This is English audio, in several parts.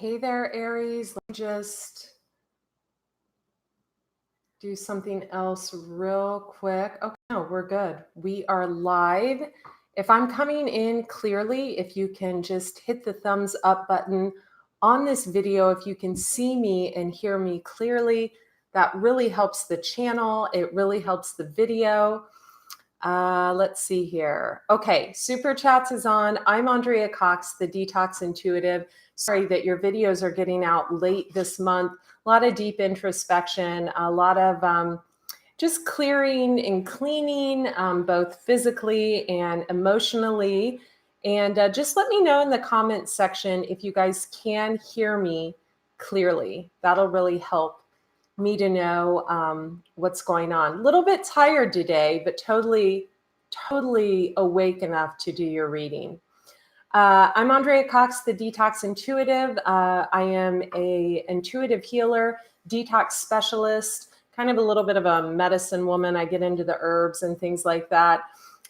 Hey there, Aries. Let me just do something else real quick. Okay, no, we're good. We are live. If I'm coming in clearly, if you can just hit the thumbs up button on this video, if you can see me and hear me clearly, that really helps the channel. It really helps the video. Let's see here. Okay, Super Chats is on. I'm Andrea Cox, the Detox Intuitive. Sorry that your videos are getting out late this month. A lot of deep introspection, a lot of just clearing and cleaning, both physically and emotionally. And just let me know in the comments section if you guys can hear me clearly. That'll really help me to know what's going on. A little bit tired today, but totally awake enough to do your reading. I'm Andrea Cox, the Detox Intuitive. I am a intuitive healer, detox specialist, kind of a little bit of a medicine woman. I get into the herbs and things like that.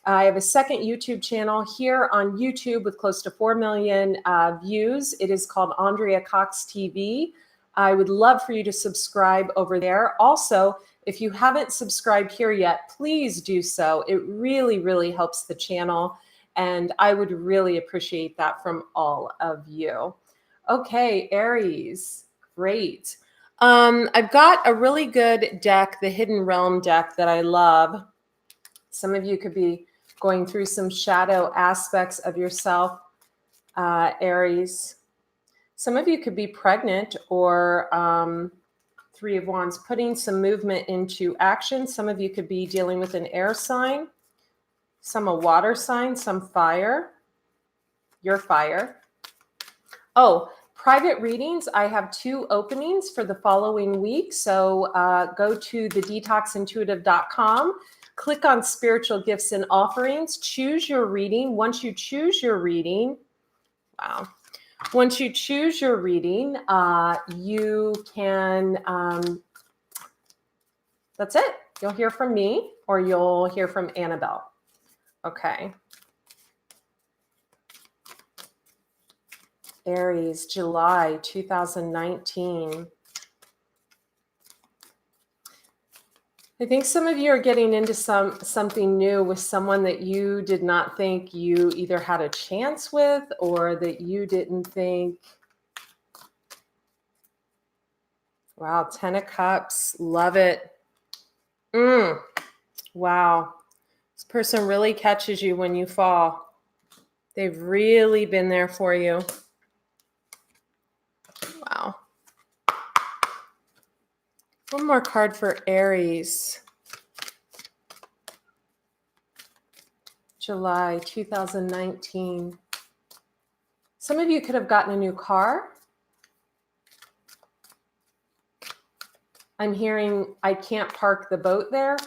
I have a second YouTube channel here on YouTube with close to 4 million views. It is called Andrea Cox TV. I would love for you to subscribe over there. Also, if you haven't subscribed here yet, please do so. It really helps the channel, and I would really appreciate that from all of you. Okay, Aries, great. I've got a really good deck, the Hidden Realm deck that I love. Some of you could be going through some shadow aspects of yourself, Aries. Some of you could be pregnant or Three of Wands, putting some movement into action. Some of you could be dealing with an air sign, some a water sign, some fire. Your fire. Oh, private readings. I have 2 openings for the following week. So go to thedetoxintuitive.com, click on spiritual gifts and offerings, choose your reading. Once you choose your reading, wow. Once you choose your reading, you can, that's it. You'll hear from me or you'll hear from Annabelle. Okay. Aries, July 2019. I think some of you are getting into something new with someone that you did not think you either had a chance with or that you didn't think. Wow, 10 of Cups, love it. Wow, this person really catches you when you fall. They've really been there for you. Wow. One more card for Aries. July 2019. Some of you could have gotten a new car. I'm hearing I can't park the boat there.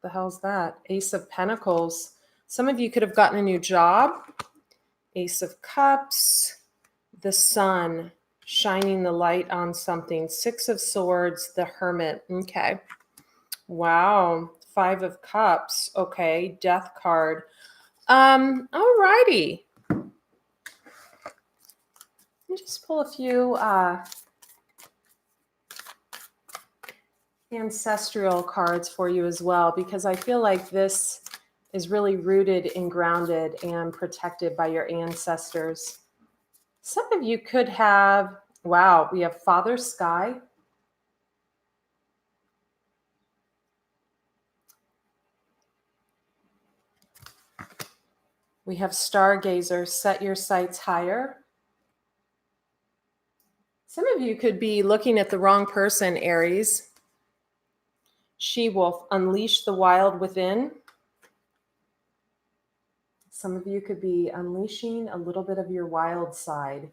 The hell's that? Ace of Pentacles. Some of you could have gotten a new job. Ace of Cups. The Sun, shining the light on something. 6 of Swords, the Hermit. Okay. Wow. 5 of Cups. Okay. Death card. All righty. Let me just pull a few ancestral cards for you as well, because I feel like this is really rooted and grounded and protected by your ancestors. Some of you could have, wow, we have Father Sky. We have Stargazer, set your sights higher. Some of you could be looking at the wrong person, Aries. She-wolf, unleash the wild within. Some of you could be unleashing a little bit of your wild side.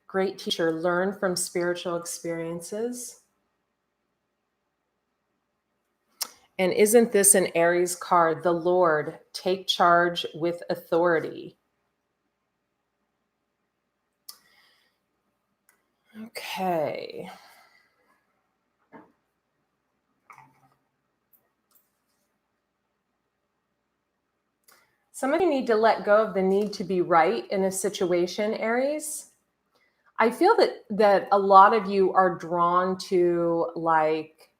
Great teacher, learn from spiritual experiences. And isn't this an Aries card? The Lord, take charge with authority. Okay. Some of you need to let go of the need to be right in a situation, Aries. I feel that a lot of you are drawn to like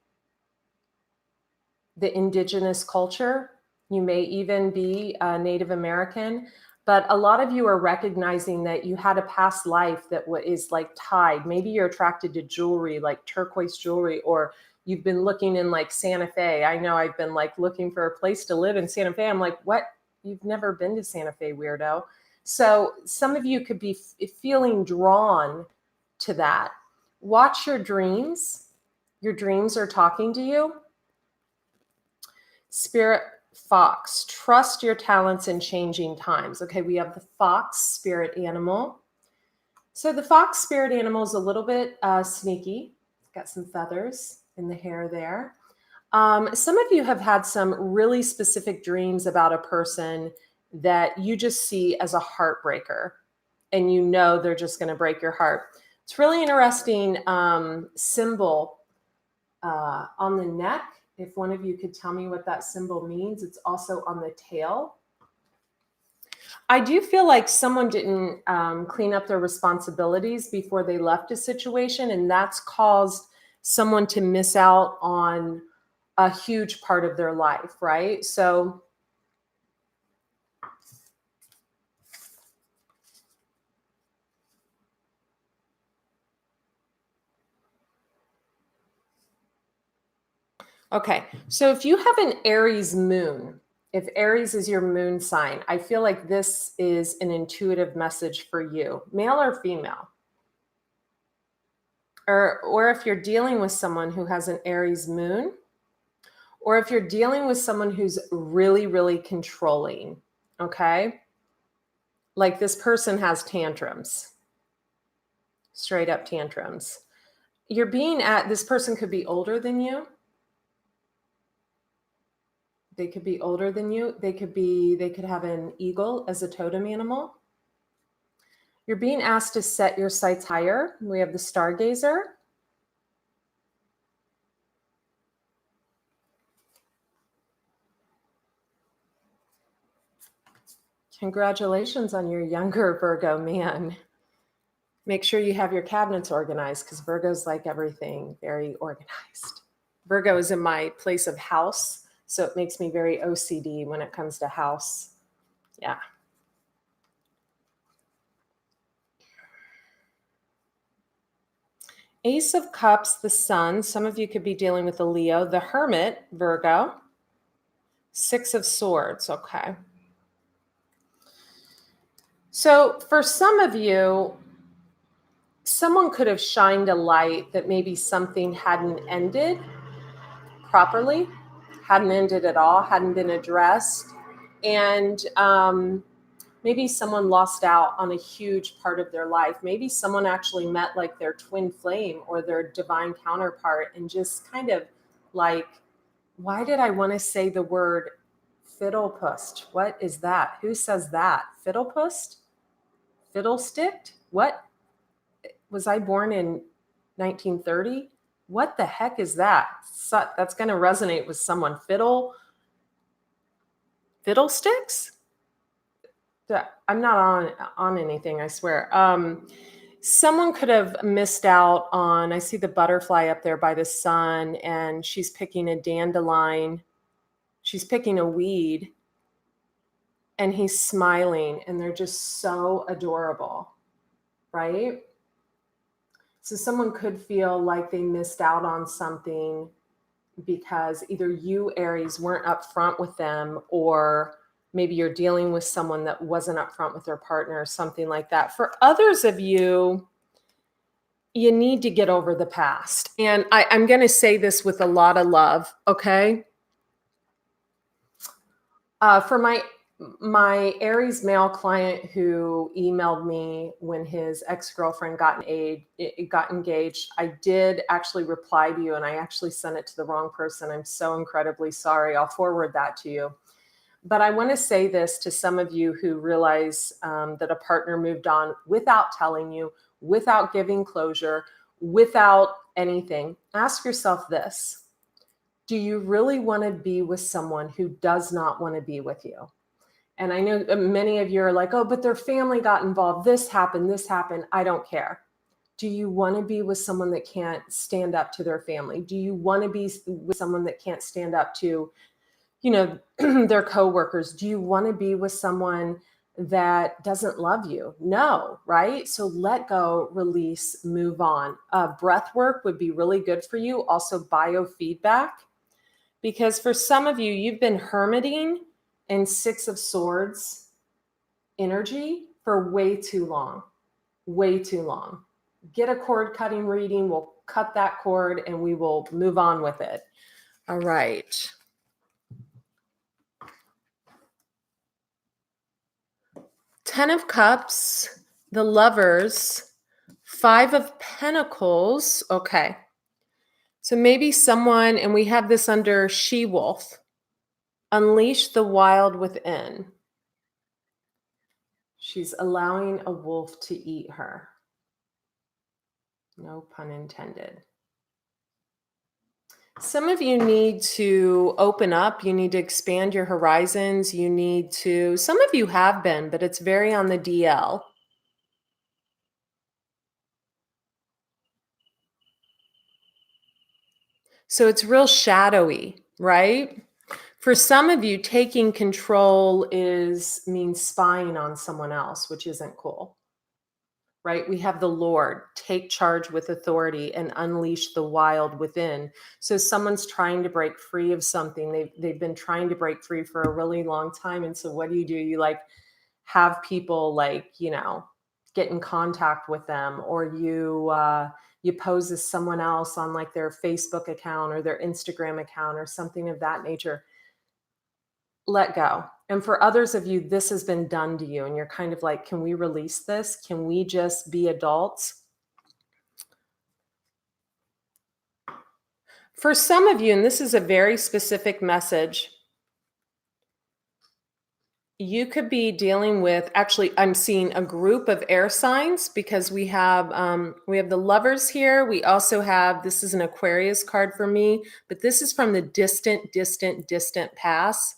the indigenous culture. You may even be Native American, but a lot of you are recognizing that you had a past life that is like tied. Maybe you're attracted to jewelry, like turquoise jewelry, or you've been looking in like Santa Fe. I know I've been like looking for a place to live in Santa Fe. I'm like, what? You've never been to Santa Fe, weirdo. So some of you could be feeling drawn to that. Watch your dreams. Your dreams are talking to you. Spirit fox, trust your talents in changing times. Okay, we have the fox spirit animal. So the fox spirit animal is a little bit sneaky. It's got some feathers in the hair there. Some of you have had some really specific dreams about a person that you just see as a heartbreaker, and you know they're just going to break your heart. It's really interesting symbol on the neck. If one of you could tell me what that symbol means, it's also on the tail. I do feel like someone didn't clean up their responsibilities before they left a situation, and that's caused someone to miss out on a huge part of their life, right? So okay, so if you have an Aries moon, if Aries is your moon sign, I feel like this is an intuitive message for you, male or female. Or if you're dealing with someone who has an Aries moon, or if you're dealing with someone who's really, really controlling, okay? Like this person has tantrums, straight up tantrums. This person could be older than you. They could be older than you. They could have an eagle as a totem animal. You're being asked to set your sights higher. We have the stargazer. Congratulations on your younger Virgo man. Make sure you have your cabinets organized because Virgo's like everything, very organized. Virgo is in my place of house, so it makes me very OCD when it comes to house. Yeah. Ace of Cups, the Sun. Some of you could be dealing with a Leo. The Hermit, Virgo. Six of Swords, okay. So for some of you, someone could have shined a light that maybe something hadn't ended properly, hadn't ended at all, hadn't been addressed. And maybe someone lost out on a huge part of their life. Maybe someone actually met like their twin flame or their divine counterpart and just kind of like, why did I want to say the word fiddlepust? What is that? Who says that? Fiddlepust? Fiddlesticked? What? Was I born in 1930? What the heck is that? That's going to resonate with someone. Fiddlesticks? I'm not on anything, I swear. Someone could have missed out on, I see the butterfly up there by the sun, and she's picking a dandelion. She's picking a weed, and he's smiling, and they're just so adorable, right? So someone could feel like they missed out on something because either you, Aries, weren't upfront with them, or maybe you're dealing with someone that wasn't upfront with their partner or something like that. For others of you, you need to get over the past. And I'm going to say this with a lot of love, okay? For my Aries male client who emailed me when his ex-girlfriend got engaged, I did actually reply to you, and I actually sent it to the wrong person. I'm so incredibly sorry. I'll forward that to you. But I want to say this to some of you who realize that a partner moved on without telling you, without giving closure, without anything. Ask yourself this. Do you really want to be with someone who does not want to be with you? And I know many of you are like, oh, but their family got involved. This happened, this happened. I don't care. Do you want to be with someone that can't stand up to their family? Do you want to be with someone that can't stand up to, you know, their coworkers? Do you want to be with someone that doesn't love you? No, right? So let go, release, move on. Breath work would be really good for you. Also biofeedback, because for some of you, you've been hermiting in Six of Swords energy for way too long, way too long. Get a cord cutting reading. We'll cut that cord and we will move on with it. All right. Ten of Cups, the Lovers, Five of Pentacles. Okay. So maybe someone, and we have this under She-Wolf, unleash the wild within. She's allowing a wolf to eat her. No pun intended. Some of you need to open up. You need to expand your horizons. You need to, some of you have been, but it's very on the DL. So it's real shadowy, right? For some of you, taking control means spying on someone else, which isn't cool. Right? We have the Lord, take charge with authority and unleash the wild within. So someone's trying to break free of something. They've been trying to break free for a really long time. And so what do? You like have people like, you know, get in contact with them, or you pose as someone else on like their Facebook account or their Instagram account or something of that nature. Let go. And for others of you, this has been done to you and you're kind of like, can we release this? Can we just be adults? For some of you, and this is a very specific message, you could be dealing with, actually, I'm seeing a group of air signs, because we have the Lovers here. We also have, this is an Aquarius card for me, but this is from the distant past.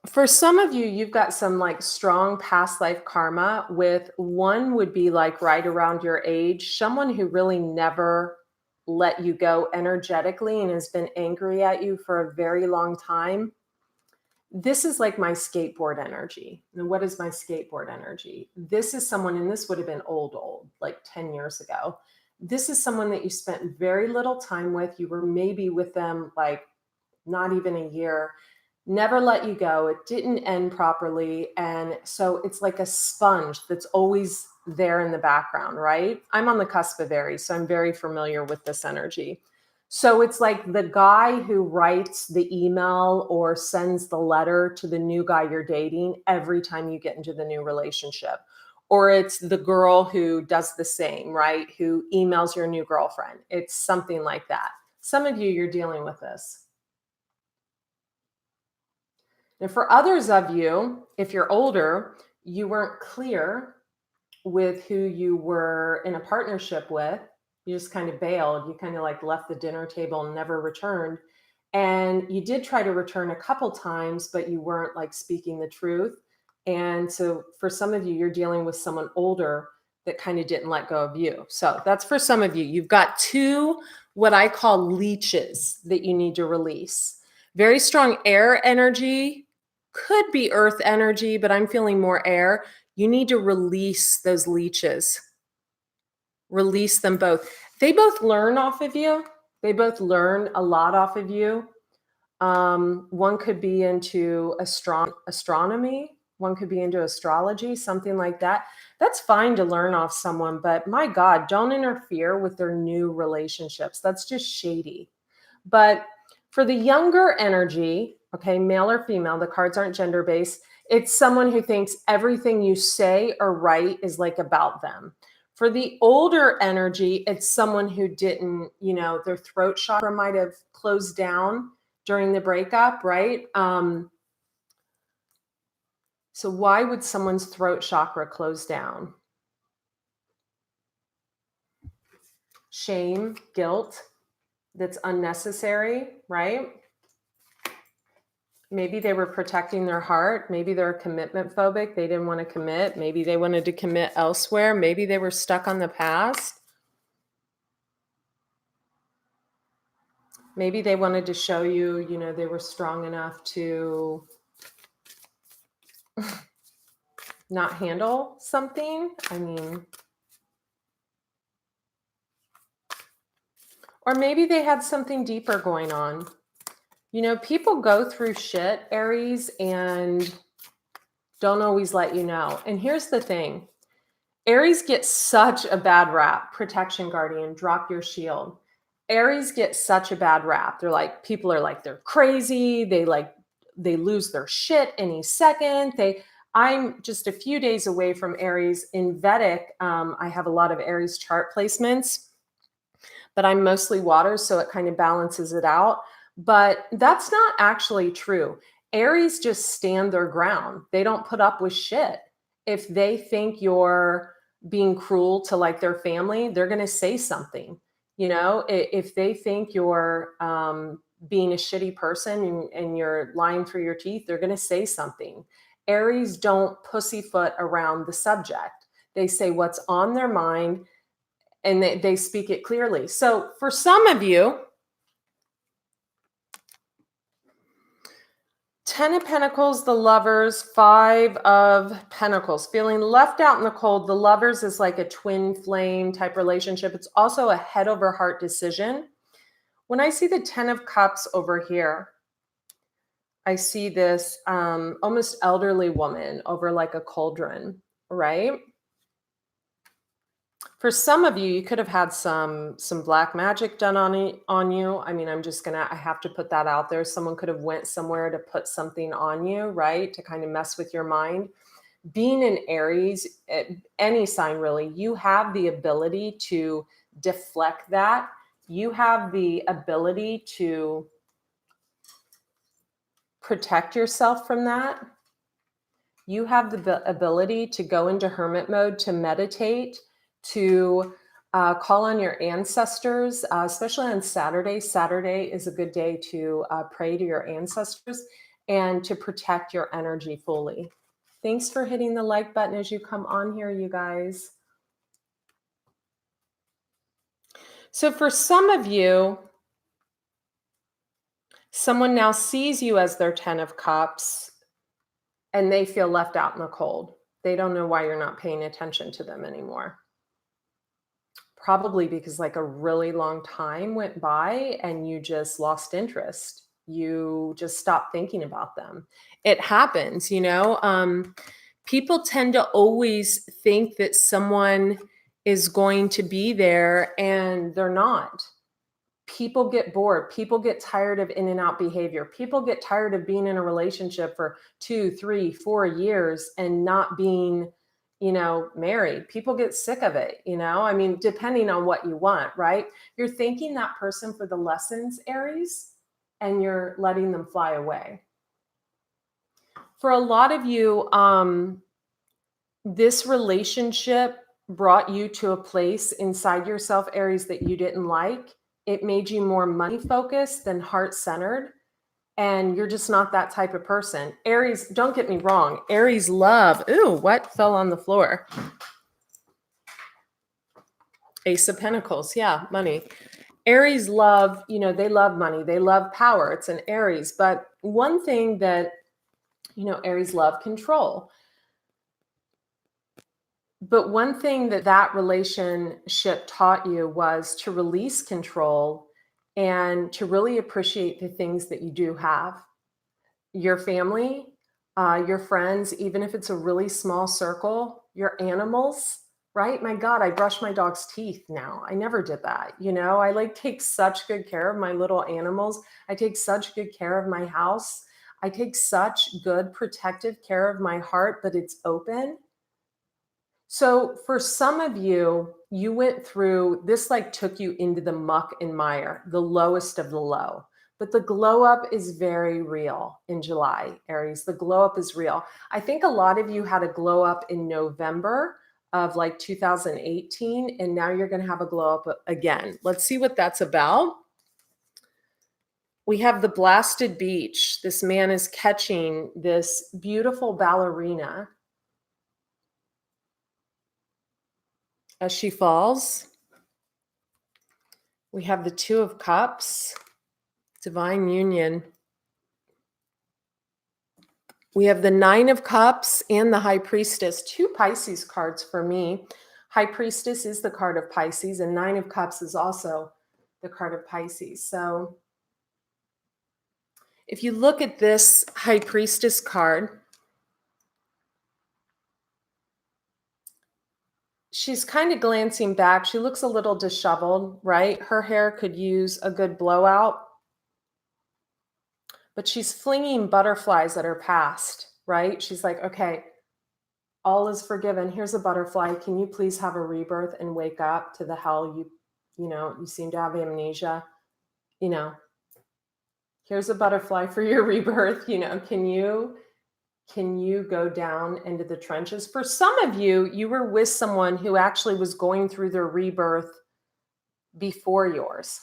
For some of you, you've got some like strong past life karma with, one would be like right around your age, someone who really never let you go energetically and has been angry at you for a very long time. This is like my skateboard energy. And what is my skateboard energy? This is someone, and this would have been old, like 10 years ago. This is someone that you spent very little time with. You were maybe with them like not even a year, never let you go. It didn't end properly. And so it's like a sponge that's always there in the background, right? I'm on the cusp of Aries, so I'm very familiar with this energy. So it's like the guy who writes the email or sends the letter to the new guy you're dating every time you get into the new relationship. Or it's the girl who does the same, right? Who emails your new girlfriend. It's something like that. Some of you, you're dealing with this. And for others of you, if you're older, you weren't clear with who you were in a partnership with. You just kind of bailed. You kind of like left the dinner table and never returned. And you did try to return a couple times, but you weren't like speaking the truth. And so for some of you, you're dealing with someone older that kind of didn't let go of you. So that's for some of you. You've got two, what I call leeches, that you need to release. Very strong air energy, could be earth energy, but I'm feeling more air. You need to release those leeches. Release them both. They both learn off of you. They both learn a lot off of you. One could be into astronomy. One could be into astrology, something like that. That's fine to learn off someone, but my God, don't interfere with their new relationships. That's just shady. But for the younger energy, okay, male or female, the cards aren't gender based. It's someone who thinks everything you say or write is like about them. For the older energy, it's someone who didn't, you know, their throat chakra might have closed down during the breakup, right? So why would someone's throat chakra close down? Shame, guilt, that's unnecessary, right? Maybe they were protecting their heart. Maybe they're commitment phobic. They didn't want to commit. Maybe they wanted to commit elsewhere. Maybe they were stuck on the past. Maybe they wanted to show you, they were strong enough to not handle something. I mean, or maybe they had something deeper going on. People go through shit, Aries, and don't always let you know. And here's the thing. Aries gets such a bad rap. Protection guardian, drop your shield. Aries gets such a bad rap. People are like, they're crazy. They lose their shit any second. I'm just a few days away from Aries. In Vedic, I have a lot of Aries chart placements, but I'm mostly water, so it kind of balances it out. But that's not actually true. Aries just stand their ground. They don't put up with shit. If they think you're being cruel to like their family, they're going to say something. If they think you're being a shitty person and you're lying through your teeth, they're going to say something. Aries don't pussyfoot around the subject. They say what's on their mind and they speak it clearly. So for some of you, 10 of Pentacles, the Lovers, 5 of Pentacles, feeling left out in the cold. The Lovers is like a twin flame type relationship. It's also a head over heart decision. When I see the 10 of Cups over here, I see this almost elderly woman over like a cauldron, right? For some of you, you could have had some black magic done on you. I mean, I have to put that out there. Someone could have went somewhere to put something on you, right? To kind of mess with your mind. Being an Aries, any sign really, you have the ability to deflect that. You have the ability to protect yourself from that. You have the ability to go into hermit mode, to meditate, to call on your ancestors, especially on Saturday. Saturday is a good day to pray to your ancestors and to protect your energy fully. Thanks for hitting the like button as you come on here, you guys. So for some of you, someone now sees you as their 10 of Cups and they feel left out in the cold. They don't know why you're not paying attention to them anymore. Probably because like a really long time went by and you just lost interest. You just stopped thinking about them. It happens, people tend to always think that someone is going to be there and they're not. People get bored. People get tired of in and out behavior. People get tired of being in a relationship for 2, 3, 4 years and not being married. People get sick of it, I mean, depending on what you want, right? You're thanking that person for the lessons, Aries, and you're letting them fly away. For a lot of you, this relationship brought you to a place inside yourself, Aries, that you didn't like. It made you more money focused than heart centered. And you're just not that type of person. Aries, don't get me wrong. Aries love, ooh, what fell on the floor? Ace of Pentacles, yeah, money. Aries love, they love money. They love power. It's an Aries. But one thing that, Aries love control. But one thing that relationship taught you was to release control and to really appreciate the things that you do have. Your family, your friends, even if it's a really small circle, your animals, right? My God, I brush my dog's teeth now. I never did that. I take such good care of my little animals. I take such good care of my house. I take such good protective care of my heart, but it's open. So for some of you, you went through this, took you into the muck and mire, the lowest of the low. But the glow up is very real in July, Aries. The glow up is real. I think a lot of you had a glow up in November of 2018, and now you're going to have a glow up again. Let's see what that's about. We have the blasted beach. This man is catching this beautiful ballerina as she falls. We have the Two of Cups, divine union. We have the Nine of Cups and the High Priestess, two Pisces cards for me. High Priestess is the card of Pisces, and Nine of Cups is also the card of Pisces. So if you look at this High Priestess card, she's kind of glancing back. She looks a little disheveled, right? Her hair could use a good blowout, but she's flinging butterflies at her past, right? She's like, okay, all is forgiven. Here's a butterfly. Can you please have a rebirth and wake up to the hell you seem to have amnesia? You know, here's a butterfly for your rebirth. Can you go down into the trenches? For some of you, you were with someone who actually was going through their rebirth before yours.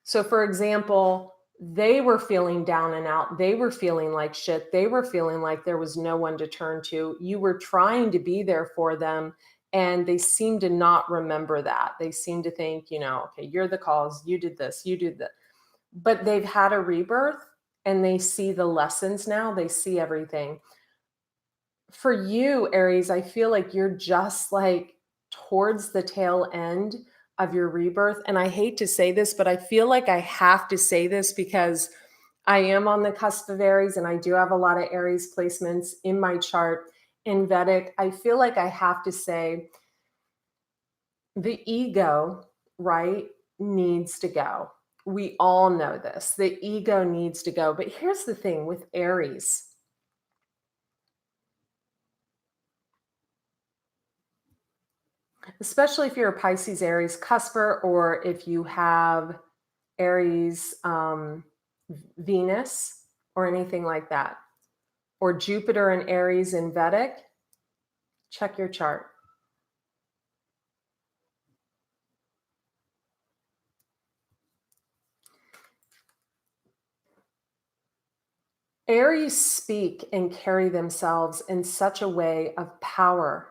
So for example, they were feeling down and out. They were feeling like shit. They were feeling like there was no one to turn to. You were trying to be there for them, and they seem to not remember that. They seem to think, okay, you're the cause. You did this. You did that. But they've had a rebirth, and they see the lessons now. They see everything. For you, Aries, I feel like you're just like towards the tail end of your rebirth. And I hate to say this, but I feel like I have to say this because I am on the cusp of Aries and I do have a lot of Aries placements in my chart in Vedic. I feel like I have to say the ego, right, needs to go. We all know this. The ego needs to go. But here's the thing with Aries. Especially if you're a Pisces Aries cusper, or if you have Aries Venus or anything like that, or Jupiter and Aries in Vedic, check your chart. Aries speak and carry themselves in such a way of power,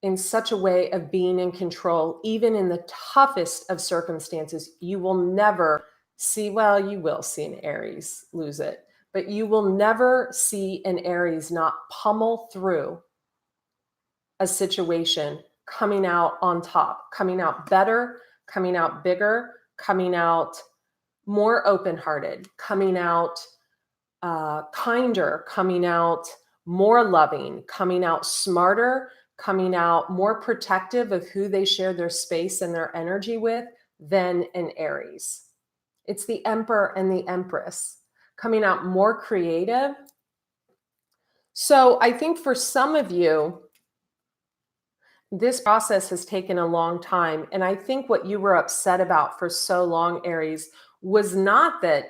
in such a way of being in control, even in the toughest of circumstances. You will never see, well, you will see an Aries lose it, but you will never see an Aries not pummel through a situation, coming out on top, coming out better, coming out bigger, coming out more open-hearted, coming out kinder, coming out more loving, coming out smarter, coming out more protective of who they share their space and their energy with than an Aries. It's the Emperor and the Empress coming out more creative. So I think for some of you, this process has taken a long time. And I think what you were upset about for so long, Aries, was not that,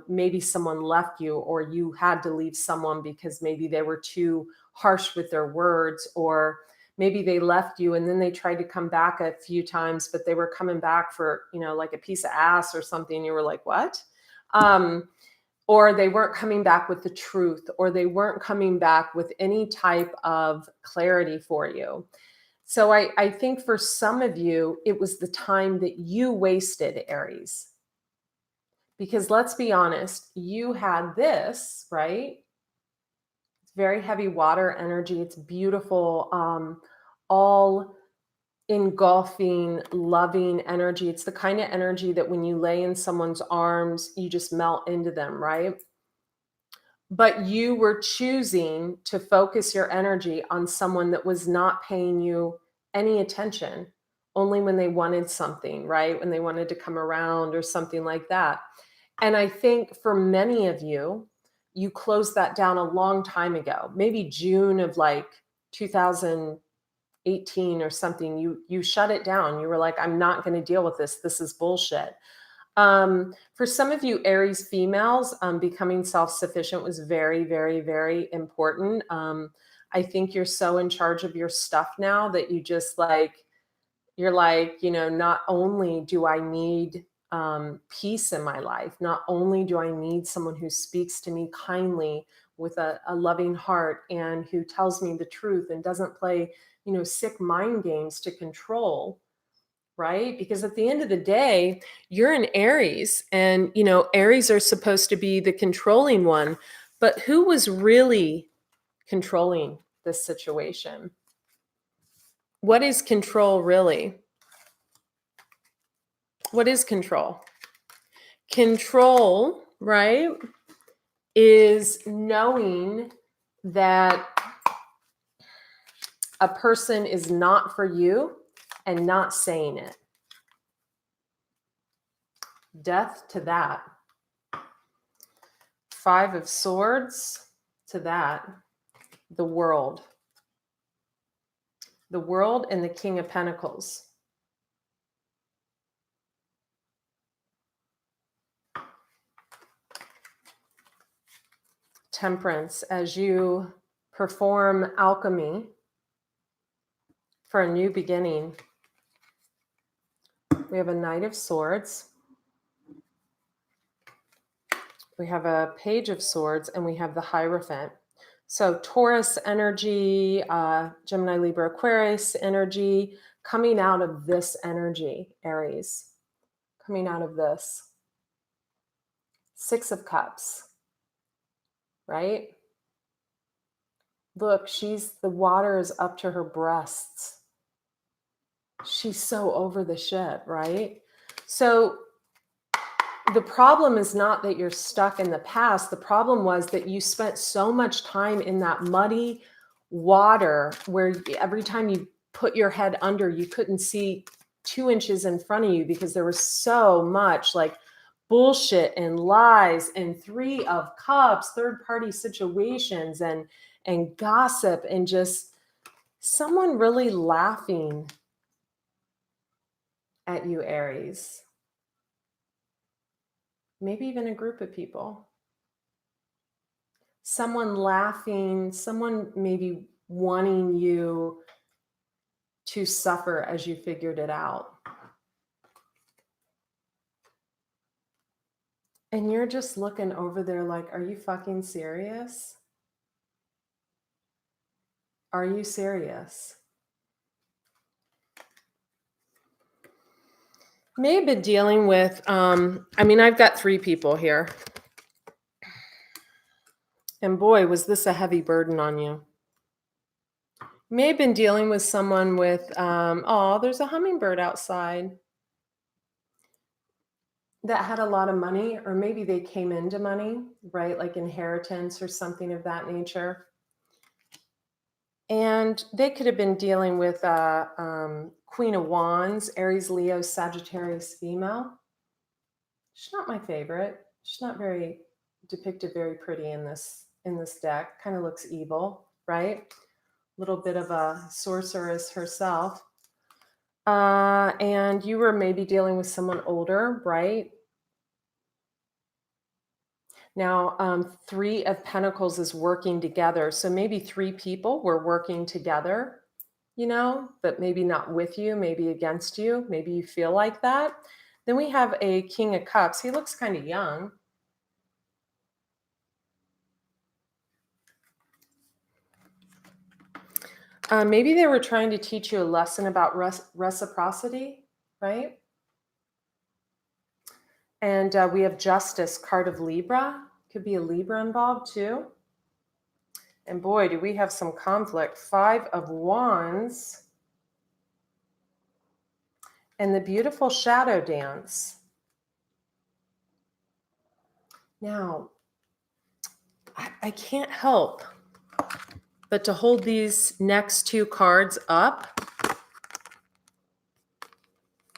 maybe someone left you or you had to leave someone because maybe they were too harsh with their words, or maybe they left you and then they tried to come back a few times, but they were coming back for, like a piece of ass or something. You were like, what? Or they weren't coming back with the truth, or they weren't coming back with any type of clarity for you. So I think for some of you, it was the time that you wasted, Aries. Because let's be honest, you had this, right? It's very heavy water energy. It's beautiful, all engulfing, loving energy. It's the kind of energy that when you lay in someone's arms, you just melt into them, right? But you were choosing to focus your energy on someone that was not paying you any attention, only when they wanted something, right? When they wanted to come around or something like that. And I think for many of you, you closed that down a long time ago, maybe June of like 2018 or something. You shut it down. You were like, I'm not going to deal with this. This is bullshit. For some of you Aries females, becoming self-sufficient was very, very, very important. I think you're so in charge of your stuff now that you just like, you're like, not only do I need peace in my life. Not only do I need someone who speaks to me kindly with a loving heart and who tells me the truth and doesn't play, sick mind games to control, right? Because at the end of the day, you're an Aries, and Aries are supposed to be the controlling one. But who was really controlling this situation? What is control really? What is control? Control, right, is knowing that a person is not for you and not saying it. Death to that. 5 of Swords to that. The World. The World and the King of Pentacles. Temperance, as you perform alchemy for a new beginning. We have a Knight of Swords. We have a Page of Swords, and we have the Hierophant. So Taurus energy, Gemini, Libra, Aquarius energy, coming out of this energy, Aries, coming out of this. 6 of Cups, right? Look, the water is up to her breasts. She's so over the shit, right? So the problem is not that you're stuck in the past. The problem was that you spent so much time in that muddy water where every time you put your head under, you couldn't see 2 inches in front of you because there was so much like bullshit and lies and 3 of Cups, third-party situations and gossip and just someone really laughing at you, Aries. Maybe even a group of people. Someone laughing, someone maybe wanting you to suffer as you figured it out. And you're just looking over there like, are you fucking serious? Are you serious? May have been dealing with, I've got 3 people here. And boy, was this a heavy burden on you. May have been dealing with someone with, there's a hummingbird outside that had a lot of money, or maybe they came into money, right? Like inheritance or something of that nature. And they could have been dealing with Queen of Wands, Aries, Leo, Sagittarius female. She's not my favorite. She's not very depicted very pretty in this deck. Kind of looks evil, right? A little bit of a sorceress herself. And you were maybe dealing with someone older, right? Now, 3 of Pentacles is working together. So maybe 3 people were working together, but maybe not with you, maybe against you. Maybe you feel like that. Then we have a King of Cups. He looks kind of young. Maybe they were trying to teach you a lesson about reciprocity, right? And we have Justice, card of Libra. Could be a Libra involved too. And boy, do we have some conflict. 5 of Wands. And the beautiful shadow dance. Now, I can't help but to hold these next 2 cards up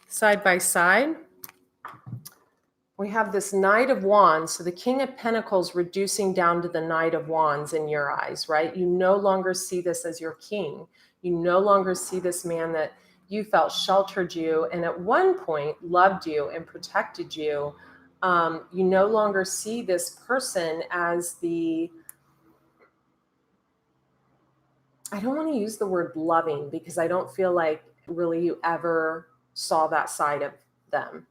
side by side. We have this Knight of Wands. So the King of Pentacles reducing down to the Knight of Wands in your eyes, right? You no longer see this as your king. You no longer see this man that you felt sheltered you and at one point loved you and protected you. You no longer see this person as I don't want to use the word loving because I don't feel like really you ever saw that side of them.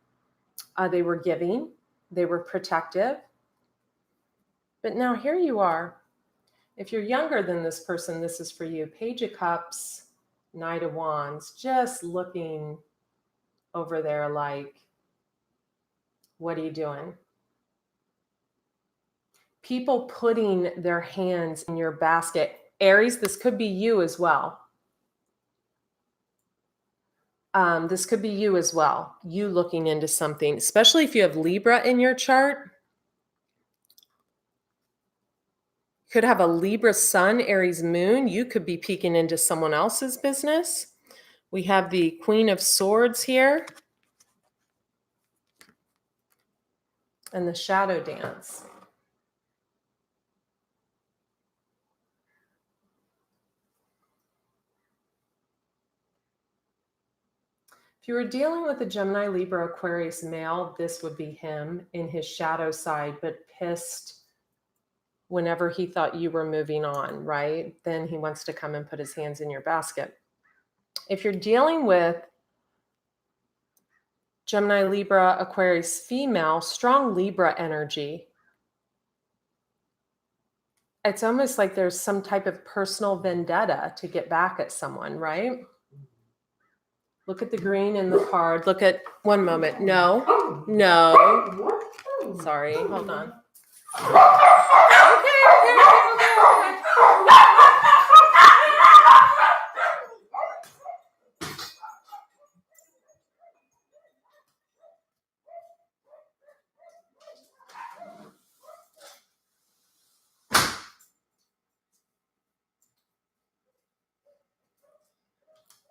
They were giving, they were protective. But now here you are. If you're younger than this person, this is for you. Page of Cups, Knight of Wands, just looking over there like, what are you doing? People putting their hands in your basket. Aries, this could be you as well. This could be you as well. You looking into something, especially if you have Libra in your chart. Could have a Libra sun, Aries moon. You could be peeking into someone else's business. We have the Queen of Swords here. And the Shadow Dance. If you were dealing with a Gemini, Libra, Aquarius male, this would be him in his shadow side, but pissed whenever he thought you were moving on, right? Then he wants to come and put his hands in your basket. If you're dealing with Gemini, Libra, Aquarius female, strong Libra energy, it's almost like there's some type of personal vendetta to get back at someone, right? Look at the green in the card. Look at, one moment. No. Sorry, hold on. Okay.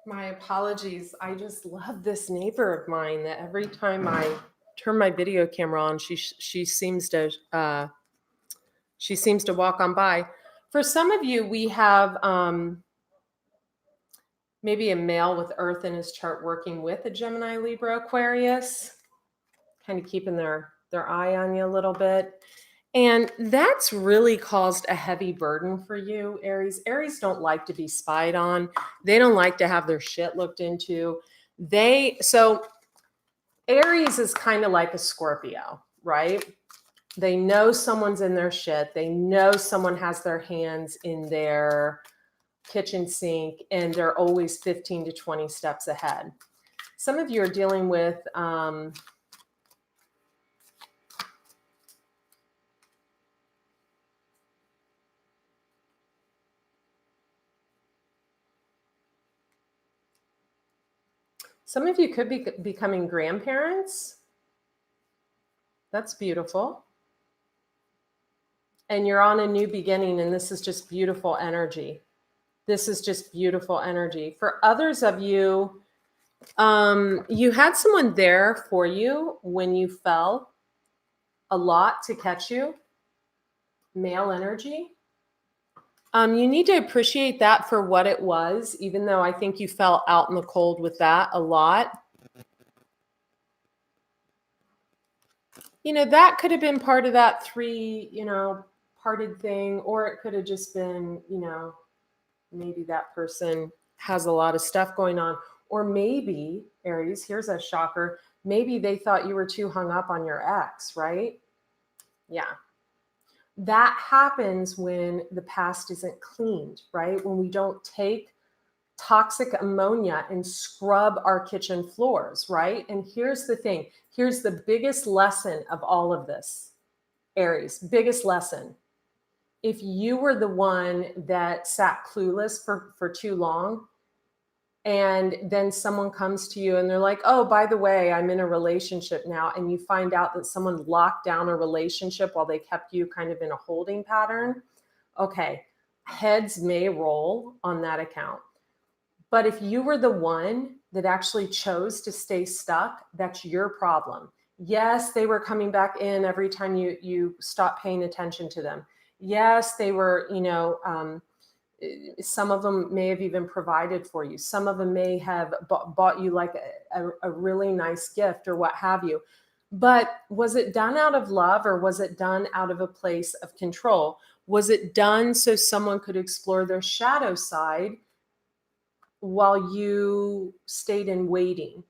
My apologies. I just love this neighbor of mine that every time I turn my video camera on, she seems to walk on by. For some of you, we have maybe a male with Earth in his chart working with a Gemini, Libra, Aquarius, kind of keeping their eye on you a little bit. And that's really caused a heavy burden for you, Aries. Aries don't like to be spied on. They don't like to have their shit looked into. So Aries is kind of like a Scorpio, right? They know someone's in their shit. They know someone has their hands in their kitchen sink, and they're always 15 to 20 steps ahead. Some of you are dealing with some of you could be becoming grandparents. That's beautiful. And you're on a new beginning, and this is just beautiful energy. This is just beautiful energy. For others of you, you had someone there for you when you fell a lot to catch you. Male energy. You need to appreciate that for what it was, even though I think you fell out in the cold with that a lot. You know, that could have been part of that parted thing, or it could have just been, maybe that person has a lot of stuff going on. Or maybe, Aries, here's a shocker, maybe they thought you were too hung up on your ex, right? Yeah. That happens when the past isn't cleaned, right? When we don't take toxic ammonia and scrub our kitchen floors, right? And here's the thing. Here's the biggest lesson of all of this, Aries, biggest lesson. If you were the one that sat clueless for too long, and then someone comes to you and they're like, oh, by the way, I'm in a relationship now, and you find out that someone locked down a relationship while they kept you kind of in a holding pattern, okay, heads may roll on that account. But if you were the one that actually chose to stay stuck, that's your problem. Yes, they were coming back in every time you stopped paying attention to them. Yes, they were, some of them may have even provided for you. Some of them may have bought you like a really nice gift or what have you. But was it done out of love, or was it done out of a place of control? Was it done so someone could explore their shadow side while you stayed in waiting,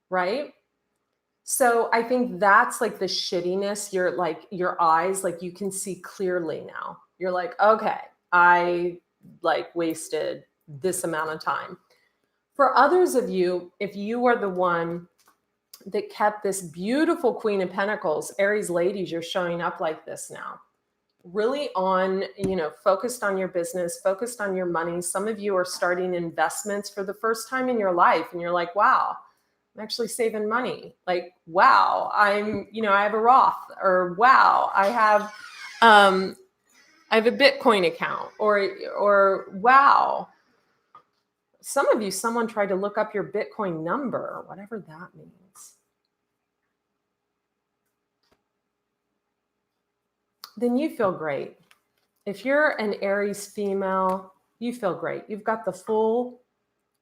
right? So I think that's like the shittiness. You're like, your eyes, like you can see clearly now. You're like, okay, I like wasted this amount of time. For others of you, if you are the one that kept this beautiful Queen of Pentacles, Aries ladies, you're showing up like this now. Really on, focused on your business, focused on your money. Some of you are starting investments for the first time in your life, and you're like, wow, I'm actually saving money. Like, wow, I have a Roth, or wow, I have a Bitcoin account, or wow. Some of you, someone tried to look up your Bitcoin number, whatever that means. Then you feel great. If you're an Aries female, you feel great. You've got the full,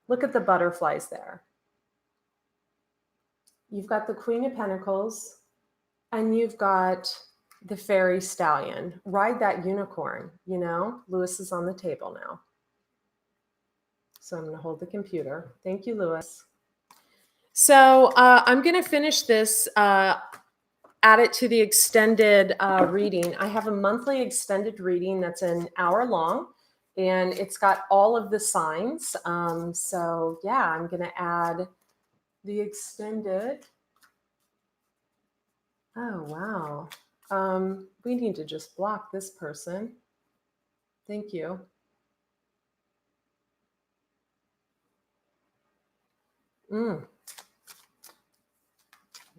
look at the butterflies there. You've got the Queen of Pentacles, and you've got the fairy stallion. Ride that unicorn, Lewis is on the table now. So I'm going to hold the computer. Thank you, Lewis. So I'm going to finish this, add it to the extended reading. I have a monthly extended reading that's an hour long, and it's got all of the signs. So yeah, I'm going to add the extended. Oh, wow. We need to just block this person. Thank you.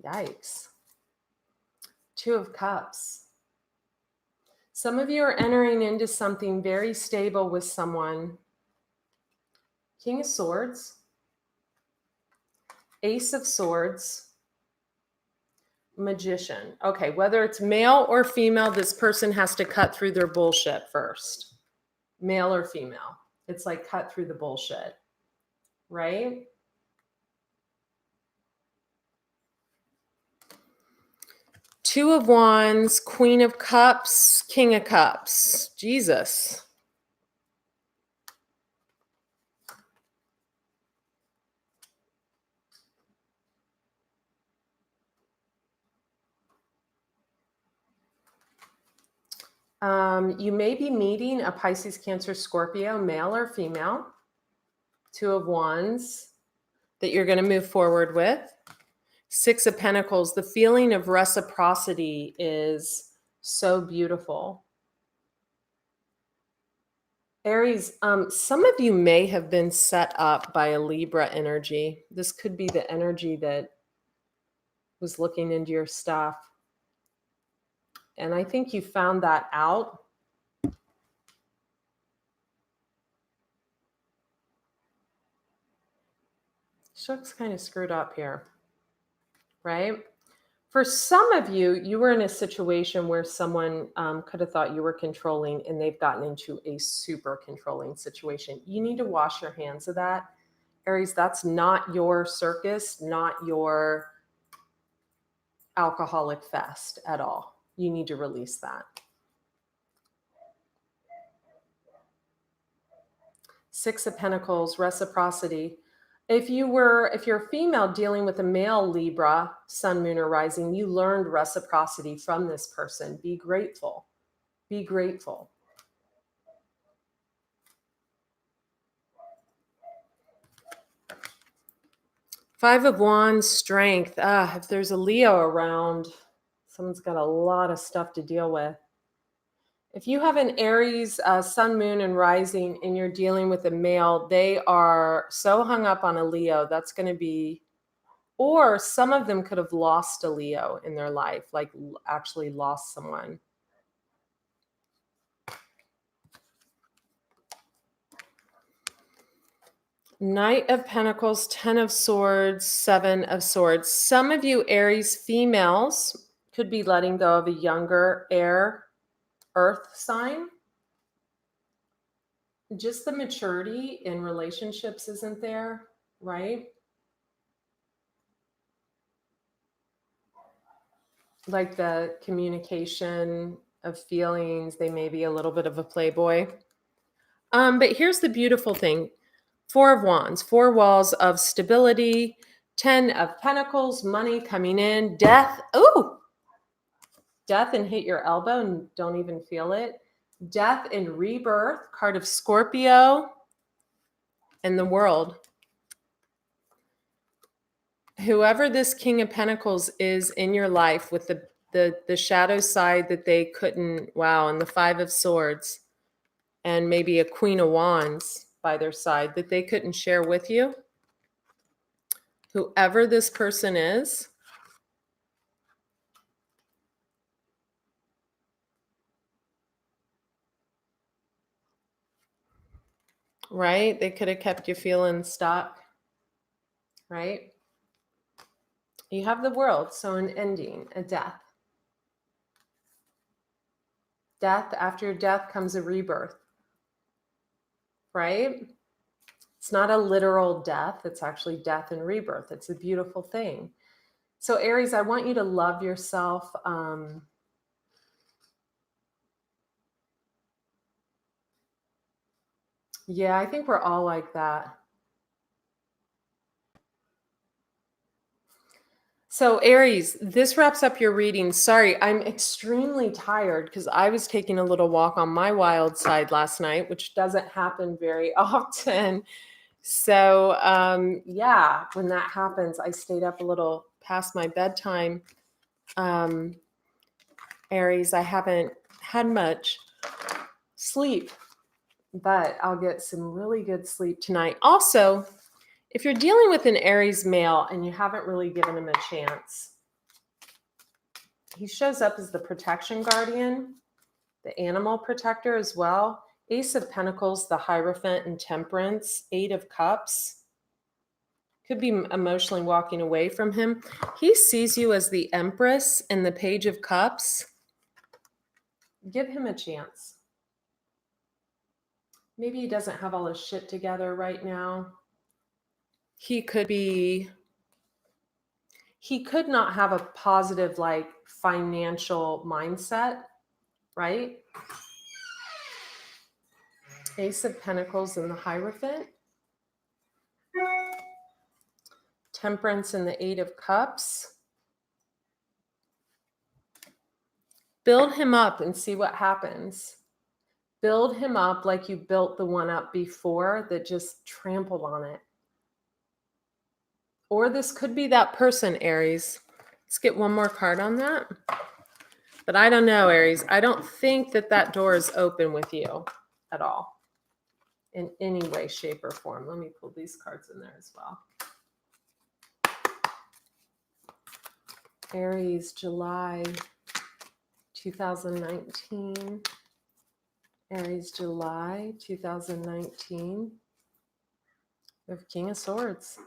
Yikes. Two of Cups. Some of you are entering into something very stable with someone. King of Swords. Ace of Swords. Magician. Okay, whether it's male or female, this person has to cut through their bullshit first. Male or female. It's like cut through the bullshit, right? Two of Wands, Queen of Cups, King of Cups. Jesus. You may be meeting a Pisces, Cancer, Scorpio, male or female. Two of Wands that you're going to move forward with. Six of Pentacles. The feeling of reciprocity is so beautiful. Aries, some of you may have been set up by a Libra energy. This could be the energy that was looking into your stuff. And I think you found that out. She looks kind of screwed up here, right? For some of you, you were in a situation where someone could have thought you were controlling, and they've gotten into a super controlling situation. You need to wash your hands of that. Aries, that's not your circus, not your alcoholic fest at all. You need to release that. Six of Pentacles, reciprocity. If you're a female dealing with a male Libra, sun, moon, or rising, you learned reciprocity from this person. Be grateful. Be grateful. Five of Wands, strength. If there's a Leo around, someone's got a lot of stuff to deal with. If you have an Aries, sun, moon, and rising, and you're dealing with a male, they are so hung up on a Leo. That's going to be, or some of them could have lost a Leo in their life, like actually lost someone. Knight of Pentacles, 10 of Swords, 7 of Swords. Some of you Aries females could be letting go of a younger air earth sign. Just the maturity in relationships isn't there, right? Like the communication of feelings, they may be a little bit of a playboy. But here's the beautiful thing. Four of Wands, four walls of stability, 10 of Pentacles, money coming in, death. Ooh, death and hit your elbow and don't even feel it. Death and rebirth, card of Scorpio and the World. Whoever this King of Pentacles is in your life with the shadow side that they couldn't, wow, and the Five of Swords and maybe a Queen of Wands by their side that they couldn't share with you. Whoever this person is, right? They could have kept you feeling stuck, right? You have the World, so an ending, a death. Death, after death comes a rebirth, right? It's not a literal death. It's actually death and rebirth. It's a beautiful thing. So Aries, I want you to love yourself. Yeah, I think we're all like that. So Aries, this wraps up your reading. Sorry, I'm extremely tired because I was taking a little walk on my wild side last night, which doesn't happen very often. So yeah, when that happens, I stayed up a little past my bedtime. Aries, I haven't had much sleep, but I'll get some really good sleep tonight. Also, if you're dealing with an Aries male and you haven't really given him a chance, he shows up as the protection guardian, the animal protector as well. Ace of Pentacles, the Hierophant and Temperance, Eight of Cups. Could be emotionally walking away from him. He sees you as the Empress and the Page of Cups. Give him a chance. Maybe he doesn't have all his shit together right now. He could not have a positive, like, financial mindset, right? Ace of Pentacles and the Hierophant. Temperance and the Eight of Cups. Build him up and see what happens. Build him up like you built the one up before that just trampled on it. Or this could be that person, Aries. Let's get one more card on that. But I don't know, Aries. I don't think that door is open with you at all in any way, shape, or form. Let me pull these cards in there as well. Aries, July 2019. Aries, July 2019. We have King of Swords.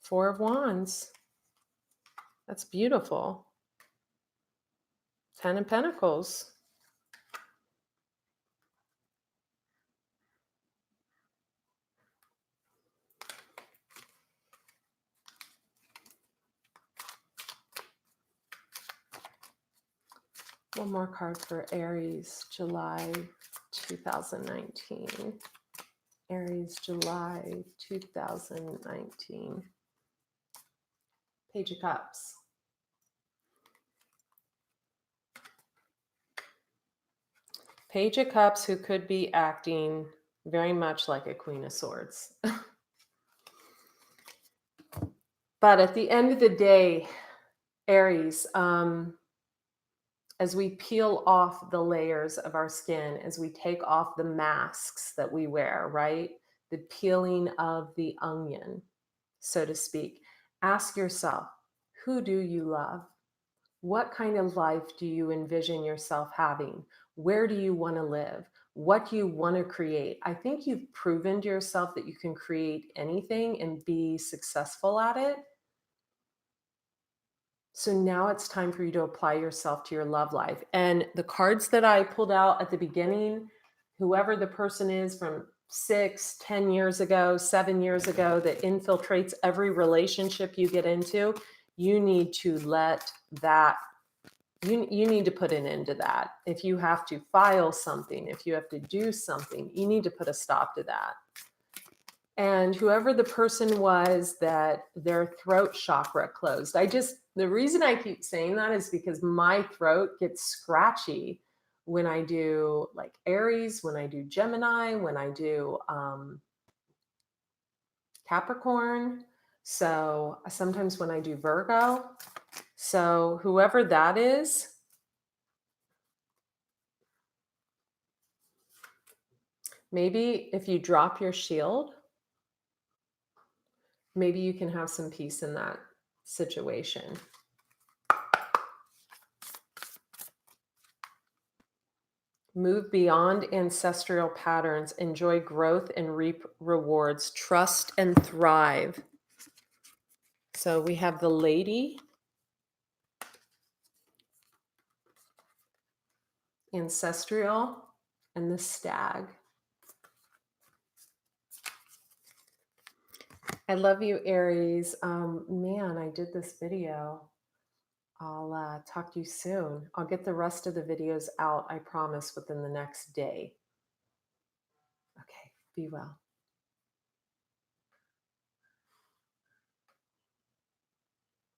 Four of Wands. That's beautiful. 10 of Pentacles. One more card for Aries, July 2019. Aries, July 2019. Page of Cups. Page of Cups, who could be acting very much like a Queen of Swords. But at the end of the day, Aries, as we peel off the layers of our skin, as we take off the masks that we wear, right? The peeling of the onion, so to speak. Ask yourself, who do you love? What kind of life do you envision yourself having? Where do you want to live? What do you want to create? I think you've proven to yourself that you can create anything and be successful at it. So now it's time for you to apply yourself to your love life. And the cards that I pulled out at the beginning, whoever the person is from 6, 10 years ago, 7 years ago, that infiltrates every relationship you get into, you need to let that, you need to put an end to that. If you have to file something, if you have to do something, you need to put a stop to that. And whoever the person was that their throat chakra closed, the reason I keep saying that is because my throat gets scratchy when I do like Aries, when I do Gemini, when I do Capricorn. So sometimes when I do Virgo. So whoever that is, maybe if you drop your shield, maybe you can have some peace in that situation. Move beyond ancestral patterns, enjoy growth and reap rewards, trust and thrive. So we have the lady, ancestral, and the stag. I love you, Aries. Man, I did this video. I'll talk to you soon. I'll get the rest of the videos out, I promise, within the next day. Okay, be well.